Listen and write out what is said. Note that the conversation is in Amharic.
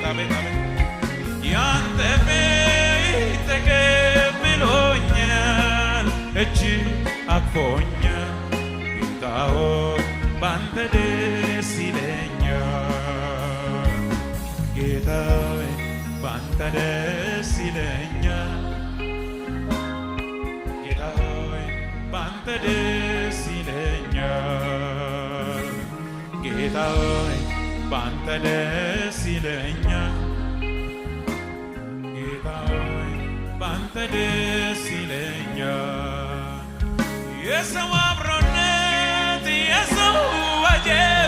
አቤት አቤት ያንተ ቤት ተቀብሎኛል እጅ አቅፎኛል ጌታ ሆይ ባንተ ደስ ይለኛል ጌታ ሆይ ባንተ ደስ ይለኛል ጌታ ሆይ ባንተ ደስ ይለኛል ጌታ ሆይ ባንተ ደስ ይለኛል ጌታ ሆይ ባንተ ደስ ይለኛል የሰው አብሮነት የሰው ወጀብ